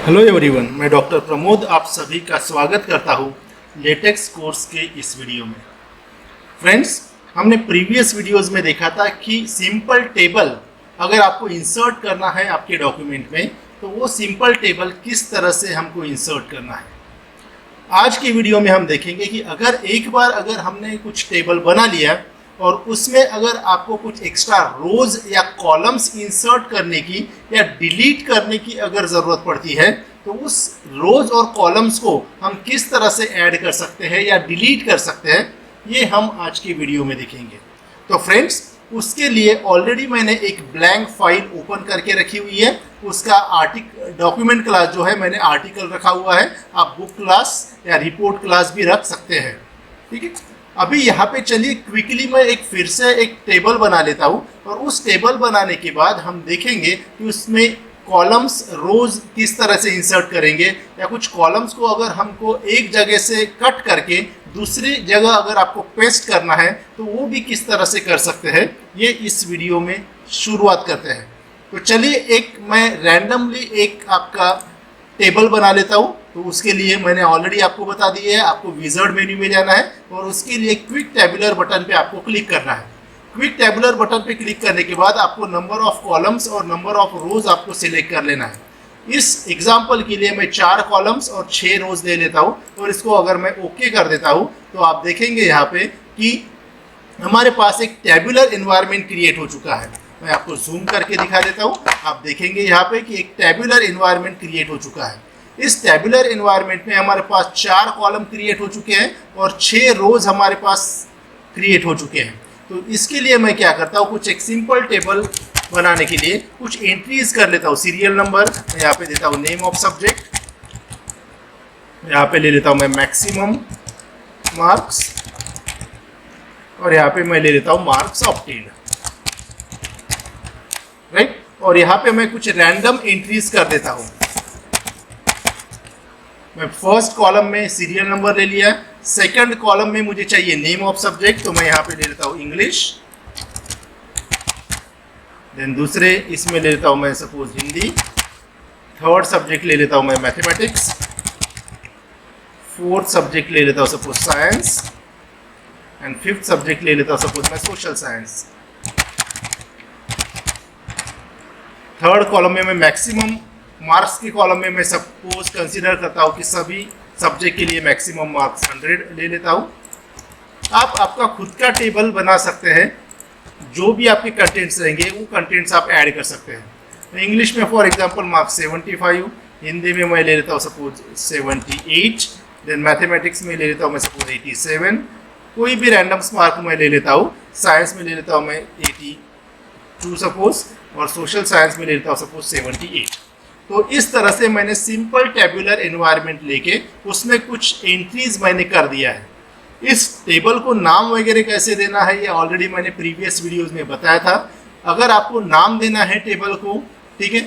Hello everyone, मैं doctor Pramod आप सभी का स्वागत करता हूं लेटेक्स कोर्स के इस वीडियो में। फ्रेंड्स, हमने प्रीवियस वीडियोस में देखा था कि सिंपल टेबल अगर आपको इंसर्ट करना है आपके डॉक्यूमेंट में तो वो सिंपल टेबल किस तरह से हमको इंसर्ट करना है। आज की वीडियो में हम देखेंगे कि अगर एक बार हमने कुछ टेबल बना लिया और उसमें अगर आपको कुछ एक्स्ट्रा रोज या कॉलम्स इंसर्ट करने की या डिलीट करने की अगर ज़रूरत पड़ती है तो उस रोज और कॉलम्स को हम किस तरह से ऐड कर सकते हैं या डिलीट कर सकते हैं, ये हम आज की वीडियो में देखेंगे। तो फ्रेंड्स, उसके लिए ऑलरेडी मैंने एक ब्लैंक फाइल ओपन करके रखी हुई है। उसका डॉक्यूमेंट क्लास जो है मैंने आर्टिकल रखा हुआ है, आप बुक क्लास या रिपोर्ट क्लास भी रख सकते हैं। ठीक है, अभी यहाँ पे चलिए क्विकली मैं फिर से एक टेबल बना लेता हूँ और उस टेबल बनाने के बाद हम देखेंगे कि उसमें कॉलम्स रोज किस तरह से इंसर्ट करेंगे या कुछ कॉलम्स को अगर हमको एक जगह से कट करके दूसरी जगह अगर आपको पेस्ट करना है तो वो भी किस तरह से कर सकते हैं, ये इस वीडियो में शुरुआत करते हैं। तो चलिए मैं रैंडमली एक आपका टेबल बना लेता हूँ। तो उसके लिए मैंने ऑलरेडी आपको बता दिया है, आपको विज़ार्ड मेन्यू में जाना है और उसके लिए क्विक टेबुलर बटन पे आपको क्लिक करना है। क्विक टेबुलर बटन पे क्लिक करने के बाद आपको नंबर ऑफ कॉलम्स और नंबर ऑफ रोज आपको सिलेक्ट कर लेना है। इस एग्जाम्पल के लिए मैं 4 कॉलम्स और 6 रोज ले लेता हूँ और इसको अगर मैं ओके कर देता हूँ तो आप देखेंगे यहाँ पे कि हमारे पास एक टेबुलर एनवायरनमेंट क्रिएट हो चुका है। मैं आपको जूम करके दिखा देता हूँ, आप देखेंगे यहाँ पे कि एक टेबुलर एनवायरनमेंट क्रिएट हो चुका है। इस टेबुलर एनवायरनमेंट में हमारे पास 4 कॉलम क्रिएट हो चुके हैं और 6 रोज हमारे पास क्रिएट हो चुके हैं। तो इसके लिए मैं क्या करता हूँ, कुछ एक सिंपल टेबल बनाने के लिए कुछ एंट्रीज कर लेता हूँ। सीरियल नंबर मैं यहाँ पे देता हूँ, नेम ऑफ सब्जेक्ट यहाँ पे ले लेता हूँ मैं मैक्सिमम मार्क्स और यहाँ पे मैं ले लेता हूँ मार्क्स ऑब्टेन्ड, राइट। और यहाँ पे मैं कुछ रैंडम एंट्रीज कर देता हूँ। मैं फर्स्ट कॉलम में सीरियल नंबर ले लिया, सेकंड कॉलम में मुझे चाहिए नेम ऑफ सब्जेक्ट, तो मैं यहाँ पे ले लेता हूँ इंग्लिश। देन दूसरे इसमें ले लेता हूँ मैं सपोज हिंदी, थर्ड सब्जेक्ट ले लेता हूँ मैं मैथमेटिक्स, फोर्थ सब्जेक्ट ले लेता हूँ suppose science and fifth subject ले लेता हूँ सपोज मैं सोशल साइंस। थर्ड कॉलम में मैं मैक्सिमम मार्क्स के कॉलम में मैं सपोज कंसीडर करता हूँ कि सभी सब्जेक्ट के लिए मैक्सिमम मार्क्स 100 ले लेता हूँ। आप आपका खुद का टेबल बना सकते हैं, जो भी आपके कंटेंट्स रहेंगे वो कंटेंट्स आप ऐड कर सकते हैं। इंग्लिश में फॉर एग्जांपल मार्क्स 75, हिंदी में मैं ले लेता हूँ सपोज 78, देन मैथमेटिक्स में ले लेता हूँ मैं सपोज 87, कोई भी रैंडम्स मार्क मैं ले लेता हूँ। साइंस में ले लेता हूँ मैं 82 सपोज और सोशल साइंस में ले लेता हूँ सपोज 78। तो इस तरह से मैंने सिंपल टेबुलर एनवायरनमेंट लेके उसमें कुछ एंट्रीज मैंने कर दिया है। इस टेबल को नाम वगैरह कैसे देना है ये ऑलरेडी मैंने प्रीवियस वीडियोस में बताया था। अगर आपको नाम देना है टेबल को, ठीक है,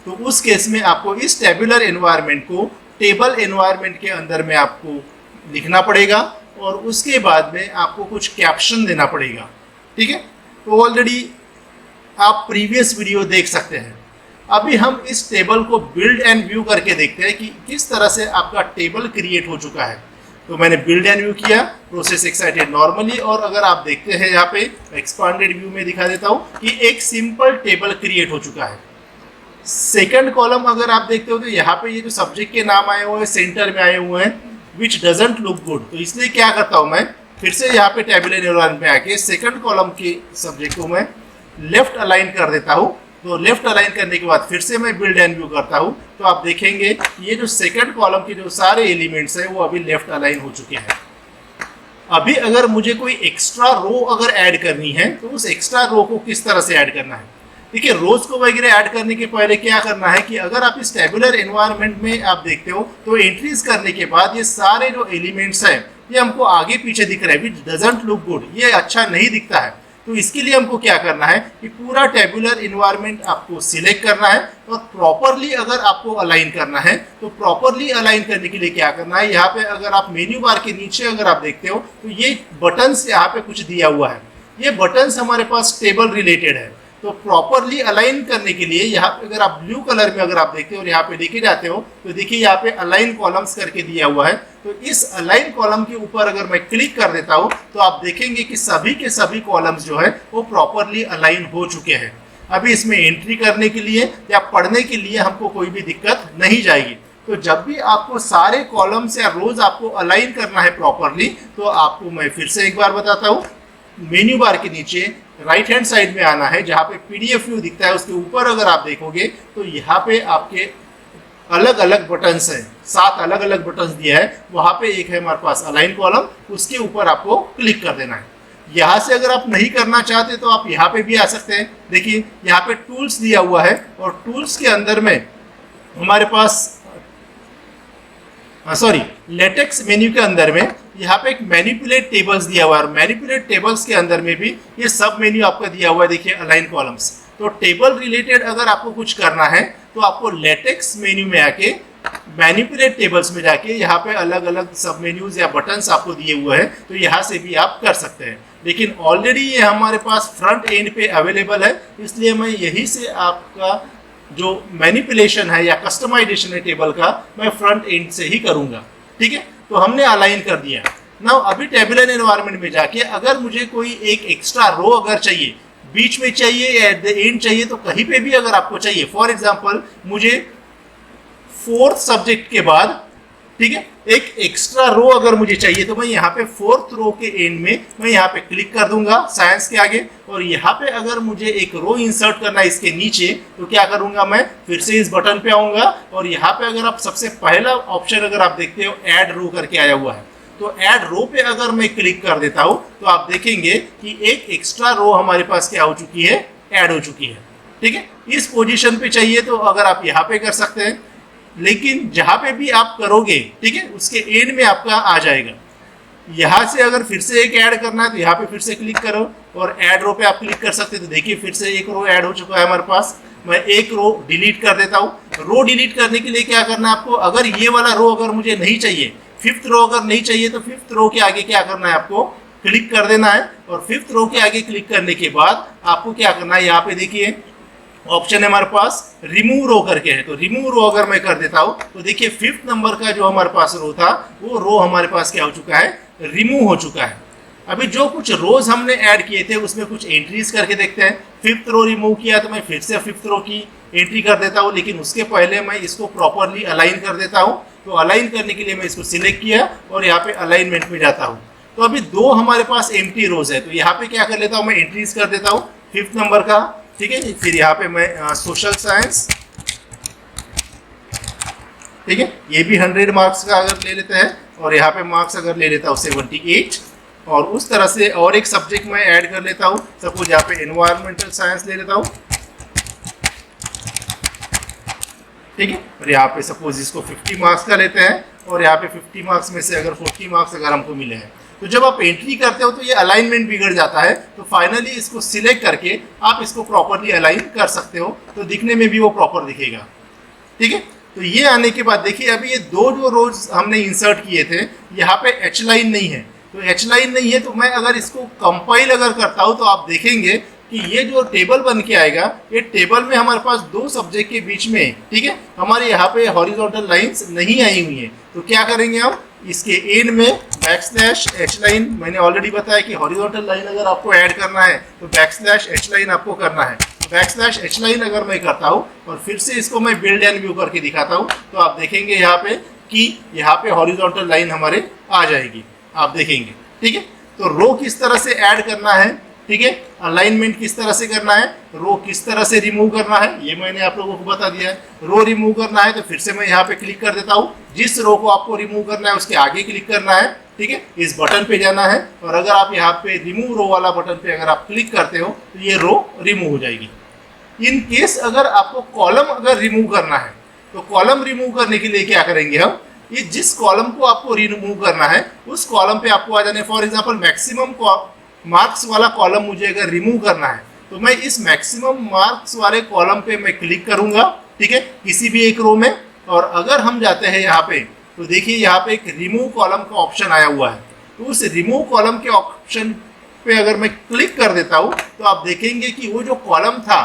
तो उस केस में आपको इस टेबुलर एनवायरनमेंट को टेबल एनवायरनमेंट के अंदर में आपको लिखना पड़ेगा और उसके बाद में आपको कुछ कैप्शन देना पड़ेगा। ठीक है, तो ऑलरेडी आप प्रीवियस वीडियो देख सकते हैं। अभी हम इस टेबल को बिल्ड एंड व्यू करके देखते हैं कि किस तरह से आपका टेबल क्रिएट हो चुका है। तो मैंने बिल्ड एंड व्यू किया, प्रोसेस एक्साइटेड नॉर्मली, और अगर आप देखते हैं यहाँ पे एक्सपांडेड व्यू में दिखा देता हूँ कि एक सिंपल टेबल क्रिएट हो चुका है। सेकंड कॉलम अगर आप देखते हो तो यहाँ पे ये जो सब्जेक्ट के नाम आए हुए हैं सेंटर में आए हुए हैं, विच डजंट लुक गुड। तो इसलिए क्या करता हूँ मैं फिर से यहाँ पे टेबल एनवायरनमेंट में आके सेकंड कॉलम के सब्जेक्ट को मैं लेफ्ट अलाइन कर देता हूँ। तो लेफ्ट अलाइन करने के बाद फिर से मैं बिल्ड एंड व्यू करता हूँ तो आप देखेंगे ये जो सेकंड कॉलम के जो सारे एलिमेंट्स हैं वो अभी लेफ्ट अलाइन हो चुके हैं। अभी अगर मुझे कोई एक्स्ट्रा रो अगर ऐड करनी है तो उस एक्स्ट्रा रो को किस तरह से ऐड करना है। देखिए, रोज को वगैरह ऐड करने के पहले क्या करना है कि अगर आप इस टेबुलर एनवायरनमेंट में आप देखते हो तो एंट्रीज करने के बाद ये सारे जो एलिमेंट्स हैं ये हमको आगे पीछे दिख रहे हैं, विच डजंट लुक गुड, ये अच्छा नहीं दिखता है। तो इसके लिए हमको क्या करना है कि पूरा टेबुलर एनवायरनमेंट आपको सिलेक्ट करना है और प्रॉपरली अगर आपको अलाइन करना है तो प्रॉपरली अलाइन करने के लिए क्या करना है, यहाँ पे अगर आप मेन्यू बार के नीचे अगर आप देखते हो तो ये बटन्स यहाँ पे कुछ दिया हुआ है। ये बटन्स हमारे पास टेबल रिलेटेड है। तो प्रॉपरली अलाइन करने के लिए यहाँ पे अगर आप ब्लू कलर में अगर आप देखते हो और यहाँ पे लेके जाते हो तो देखिए यहाँ पे अलाइन कॉलम्स करके दिया हुआ है। तो इस अलाइन कॉलम के ऊपर अगर मैं क्लिक कर देता हूँ तो आप देखेंगे कि सभी के सभी कॉलम्स जो है वो प्रॉपरली अलाइन हो चुके हैं। अभी इसमें एंट्री करने के लिए या पढ़ने के लिए हमको कोई भी दिक्कत नहीं जाएगी। तो जब भी आपको सारे कॉलम्स या रोज आपको अलाइन करना है प्रॉपरली, तो आपको मैं फिर से एक बार बताता हूँ, मेन्यू बार के नीचे राइट हैंड साइड में आना है, जहाँ पे पीडीएफ व्यू दिखता है उसके ऊपर अगर आप देखोगे तो यहाँ पे आपके अलग अलग बटन्स हैं, 7 अलग अलग बटन्स दिया है। वहाँ पे एक है हमारे पास अलाइन कॉलम, उसके ऊपर आपको क्लिक कर देना है। यहाँ से अगर आप नहीं करना चाहते तो आप यहाँ पे भी आ सकते हैं। देखिए यहाँ पे टूल्स दिया हुआ है और टूल्स के अंदर में हमारे पास लेटेक्स मेन्यू के अंदर में यहाँ पे एक मैनिपुलेट टेबल्स दिया हुआ है और मैनिपुलेट टेबल्स के अंदर में भी ये सब मेन्यू आपका दिया हुआ है। देखिए अलाइन कॉलम्स, तो टेबल रिलेटेड अगर आपको कुछ करना है तो आपको लेटेक्स मेन्यू में आके मैनिपुलेट टेबल्स में जाके यहाँ पे अलग अलग सब मेन्यूज या बटन्स आपको दिए हुए हैं, तो यहाँ से भी आप कर सकते हैं। लेकिन ऑलरेडी ये हमारे पास फ्रंट एंड पे अवेलेबल है, इसलिए मैं यही से आपका जो मैनिपुलेशन है या कस्टमाइजेशन है टेबल का, मैं फ्रंट एंड से ही करूंगा। ठीक है, तो हमने अलाइन कर दिया। नाउ अभी टेबुलर एनवायरनमेंट में जाके अगर मुझे कोई एक एक्स्ट्रा रो अगर चाहिए, बीच में चाहिए या एट द एंड चाहिए, तो कहीं पे भी अगर आपको चाहिए, फॉर एग्जांपल मुझे 4th सब्जेक्ट के बाद, ठीक है, एक एक्स्ट्रा रो अगर मुझे चाहिए तो मैं यहाँ पे 4th रो के एंड में मैं यहाँ पे क्लिक कर दूंगा साइंस के आगे, और यहाँ पे अगर मुझे एक रो इंसर्ट करना है इसके नीचे तो क्या करूंगा, मैं फिर से इस बटन पे आऊंगा और यहाँ पे अगर आप सबसे पहला ऑप्शन अगर आप देखते हो ऐड रो करके आया हुआ है, तो ऐड रो पे अगर मैं क्लिक कर देता हूँ तो आप देखेंगे कि एक एक्स्ट्रा रो हमारे पास क्या हो चुकी है, ऐड हो चुकी है। ठीक है, इस पोजीशन पे चाहिए तो अगर आप यहाँ पे कर सकते हैं, लेकिन जहां पे भी आप करोगे, ठीक है, उसके एंड में आपका आ जाएगा। यहाँ से अगर फिर से एक ऐड करना है तो यहाँ पे फिर से क्लिक करो और ऐड रो पे आप क्लिक कर सकते हैं। तो देखिए फिर से एक रो ऐड हो चुका है हमारे पास। मैं एक रो डिलीट कर देता हूँ। रो डिलीट करने के लिए क्या करना है आपको, अगर ये वाला रो अगर मुझे नहीं चाहिए, 5th रो अगर नहीं चाहिए, तो 5th रो के आगे क्या करना है, आपको क्लिक कर देना है। और 5th रो के आगे क्लिक करने के बाद आपको क्या करना है, यहाँ पे देखिए ऑप्शन है हमारे पास रिमूव रो करके है। तो रिमूव रो अगर मैं कर देता हूं तो देखिए 5th नंबर का जो हमारे पास रो था वो रो हमारे पास क्या हो चुका है, रिमूव हो चुका है। अभी जो कुछ रोज हमने ऐड किए थे उसमें कुछ एंट्रीज करके देखते हैं। 5th रो रिमूव किया तो मैं फिर से 5th रो की एंट्री कर देता हूँ, लेकिन उसके पहले मैं इसको प्रॉपरली अलाइन कर देता हूँ। तो अलाइन करने के लिए मैं इसको सिलेक्ट किया और यहाँ पे अलाइनमेंट में जाता हूँ। तो अभी 2 हमारे पास एम्प्टी रोज है, तो यहाँ पे क्या कर लेता हूँ, मैं एंट्रीज कर देता हूँ 5th नंबर का। ठीक है, फिर यहाँ पे मैं सोशल साइंस, ठीक है, ये भी 100 मार्क्स का अगर ले लेते हैं और यहाँ पे मार्क्स अगर ले लेता हूँ 78, और उस तरह से और एक सब्जेक्ट मैं ऐड कर लेता हूँ। सपोज यहाँ पे एनवायरमेंटल साइंस ले लेता हूँ, ठीक है, और यहाँ पे सपोज इसको 50 मार्क्स का लेते हैं और यहाँ पे 50 मार्क्स में से अगर 40 मार्क्स अगर हमको मिले हैं, तो जब आप एंट्री करते हो तो ये अलाइनमेंट बिगड़ जाता है। तो फाइनली इसको सिलेक्ट करके आप इसको प्रॉपरली अलाइन कर सकते हो, तो दिखने में भी वो प्रॉपर दिखेगा। ठीक है, तो ये आने के बाद देखिए अभी ये 2 जो रोज हमने इंसर्ट किए थे, यहाँ पे एच लाइन नहीं है। तो एच लाइन नहीं है तो मैं अगर इसको कंपाइल अगर करता हूँ तो आप देखेंगे कि ये जो टेबल बन के आएगा, ये टेबल में हमारे पास 2 सब्जेक्ट के बीच में, ठीक है, हमारे यहाँ पे हॉरिजॉन्टल लाइंस नहीं आई हुई हैं। तो क्या करेंगे हम, इसके एंड में \h लाइन, मैंने ऑलरेडी बताया कि हॉरिजॉन्टल लाइन अगर आपको ऐड करना है तो \h लाइन आपको करना है। \h लाइन अगर मैं करता हूँ और फिर से इसको मैं बिल्ड एंड व्यू करके दिखाता हूँ, तो आप देखेंगे यहाँ पे कि यहाँ पे हॉरिजॉन्टल लाइन हमारे आ जाएगी, आप देखेंगे। ठीक है, तो रो किस तरह से ऐड करना है, ठीक है, अलाइनमेंट किस तरह से करना है, रो किस तरह से रिमूव करना है, ये मैंने आप लोगों को बता दिया है। रो रिमूव करना है तो फिर से मैं यहाँ पे क्लिक कर देता हूँ। जिस रो को आपको रिमूव करना है उसके आगे क्लिक करना है, ठीक है, इस बटन पे जाना है, और अगर आप यहाँ पे रिमूव रो वाला बटन पे अगर आप क्लिक करते हो तो ये रो रिमूव हो जाएगी। इन केस अगर आपको कॉलम अगर रिमूव करना है तो कॉलम रिमूव करने के लिए क्या करेंगे हम, ये जिस कॉलम को आपको रिमूव करना है उस कॉलम पे आपको आ जाने। फॉर एग्जाम्पल मैक्सिमम मार्क्स वाला कॉलम मुझे अगर रिमूव करना है तो मैं इस मैक्सिमम मार्क्स वाले कॉलम पे मैं क्लिक करूंगा, ठीक है, किसी भी एक रो में। और अगर हम जाते हैं यहाँ पे तो देखिए यहाँ पे एक रिमूव कॉलम का ऑप्शन आया हुआ है। तो उस रिमूव कॉलम के ऑप्शन पे अगर मैं क्लिक कर देता हूँ तो आप देखेंगे कि वो जो कॉलम था,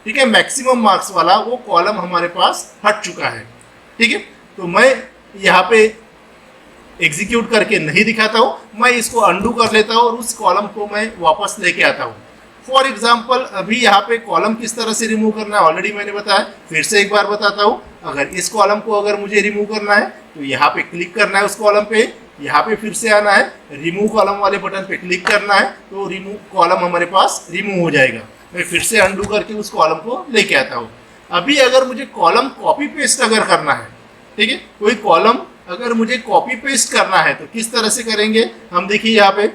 ठीक है, मैक्सिमम मार्क्स वाला, वो कॉलम हमारे पास हट चुका है। ठीक है, तो मैं यहाँ पे एग्जीक्यूट करके नहीं दिखाता हूँ, मैं इसको अंडू कर लेता हूँ और उस कॉलम को मैं वापस लेके आता हूँ। फॉर एग्जाम्पल अभी यहाँ पे कॉलम किस तरह से रिमूव करना है ऑलरेडी मैंने बताया, फिर से एक बार बताता हूँ। अगर इस कॉलम को अगर मुझे रिमूव करना है तो यहाँ पे क्लिक करना है उस कॉलम पे, यहाँ पे फिर से आना है, रिमूव कॉलम वाले बटन पे क्लिक करना है, तो रिमूव कॉलम हमारे पास रिमूव हो जाएगा। मैं फिर से अंडू करके उस कॉलम को लेके आता हूँ। अभी अगर मुझे कॉलम कॉपी पेस्ट अगर करना है, ठीक है, कोई कॉलम अगर मुझे कॉपी पेस्ट करना है तो किस तरह से करेंगे हम देखिए यहाँ पे।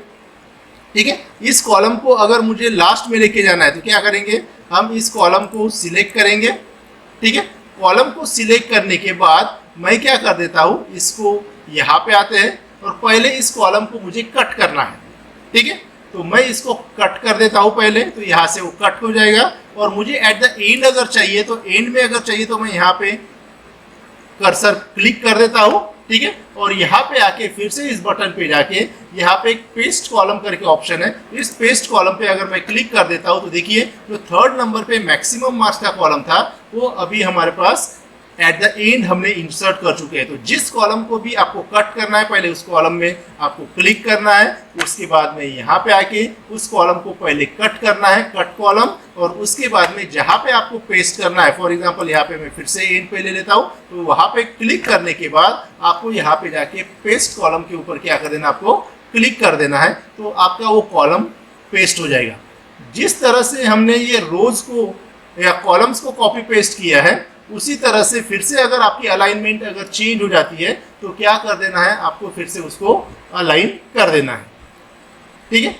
ठीक है, इस कॉलम को अगर मुझे लास्ट में लेके जाना है तो क्या करेंगे, हम इस कॉलम को सिलेक्ट करेंगे। ठीक है, कॉलम को सिलेक्ट करने के बाद मैं क्या कर देता हूँ, इसको यहाँ पे आते हैं और पहले इस कॉलम को मुझे कट करना है। ठीक है, तो मैं इसको कट कर देता हूँ पहले, तो यहाँ से वो कट हो जाएगा। और मुझे एट द एंड अगर चाहिए तो एंड में अगर चाहिए तो मैं यहाँ पे कर्सर क्लिक कर देता हूँ। ठीक है, और यहाँ पे आके फिर से इस बटन पे जाके यहाँ पे एक पेस्ट कॉलम करके ऑप्शन है, इस पेस्ट कॉलम पे अगर मैं क्लिक कर देता हूँ तो देखिए जो थर्ड नंबर पे मैक्सिमम मार्क्स का कॉलम था वो अभी हमारे पास एट द एंड हमने इंसर्ट कर चुके हैं। तो जिस कॉलम को भी आपको कट करना है पहले उस कॉलम में आपको क्लिक करना है, उसके बाद में यहाँ पे आके उस कॉलम को पहले कट करना है, कट कॉलम, और उसके बाद में जहाँ पे आपको पेस्ट करना है, फॉर एग्जांपल यहाँ पे मैं फिर से एंड पे ले लेता हूँ, तो वहाँ पे क्लिक करने के बाद आपको यहाँ पे जाके पेस्ट कॉलम के ऊपर क्या कर देना, आपको क्लिक कर देना है, तो आपका वो कॉलम पेस्ट हो जाएगा। जिस तरह से हमने ये रोज को या कॉलम्स को कॉपी पेस्ट किया है उसी तरह से फिर से अगर आपकी अलाइनमेंट अगर चेंज हो जाती है तो क्या कर देना है, आपको फिर से उसको अलाइन कर देना है। ठीक है,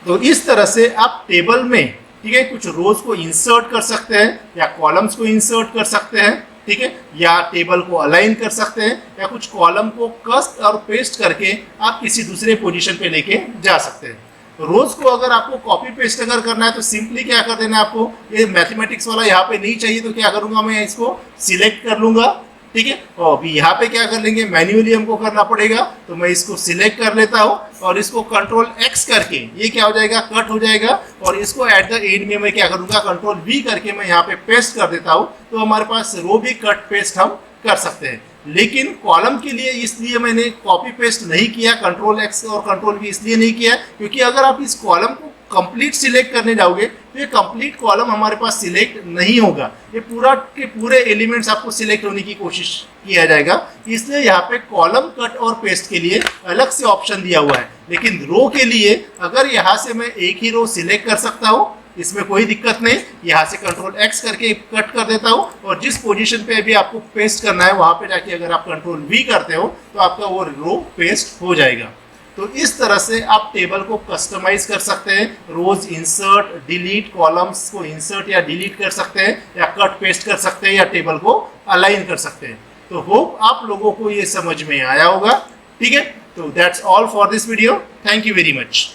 तो इस तरह से आप टेबल में, ठीक है, कुछ रोज को इंसर्ट कर सकते हैं या कॉलम्स को इंसर्ट कर सकते हैं। ठीक है, या टेबल को अलाइन कर सकते हैं या कुछ कॉलम को कट और पेस्ट करके आप किसी दूसरे पोजीशन पे लेके जा सकते हैं। रोज को अगर आपको कॉपी पेस्ट अगर करना है तो सिंपली क्या कर देना है, आपको ये मैथमेटिक्स वाला यहाँ पे नहीं चाहिए तो क्या करूंगा, मैं इसको सिलेक्ट कर लूंगा। ठीक है, और अभी यहाँ पे क्या कर लेंगे, मैन्युअली हमको करना पड़ेगा, तो मैं इसको सिलेक्ट कर लेता हूँ और इसको कंट्रोल एक्स करके ये क्या हो जाएगा, कट हो जाएगा। और इसको एट द एंड में मैं क्या करूंगा, कंट्रोल वी करके मैं यहाँ पे पेस्ट कर देता हूँ, तो हमारे पास रो भी कट पेस्ट हम कर सकते हैं। लेकिन कॉलम के लिए इसलिए मैंने कॉपी पेस्ट नहीं किया, कंट्रोल एक्स और कंट्रोल वी इसलिए नहीं किया क्योंकि अगर आप इस कॉलम को कंप्लीट सिलेक्ट करने जाओगे तो ये कंप्लीट कॉलम हमारे पास सिलेक्ट नहीं होगा, ये पूरा के पूरे एलिमेंट्स आपको सिलेक्ट होने की कोशिश किया जाएगा। इसलिए यहाँ पे कॉलम कट और पेस्ट के लिए अलग से ऑप्शन दिया हुआ है। लेकिन रो के लिए अगर यहाँ से मैं एक ही रो सिलेक्ट कर सकता हूँ, इसमें कोई दिक्कत नहीं, यहाँ से कंट्रोल एक्स करके कट कर देता हूँ और जिस पोजीशन पे भी आपको पेस्ट करना है वहाँ पे जाके अगर आप कंट्रोल वी करते हो तो आपका वो रो पेस्ट हो जाएगा। तो इस तरह से आप टेबल को कस्टमाइज कर सकते हैं, रोज इंसर्ट डिलीट, कॉलम्स को इंसर्ट या डिलीट कर सकते हैं या कट पेस्ट कर सकते हैं या टेबल को अलाइन कर सकते हैं। तो होप आप लोगों को ये समझ में आया होगा। ठीक है, तो that's all for this video, thank you very much.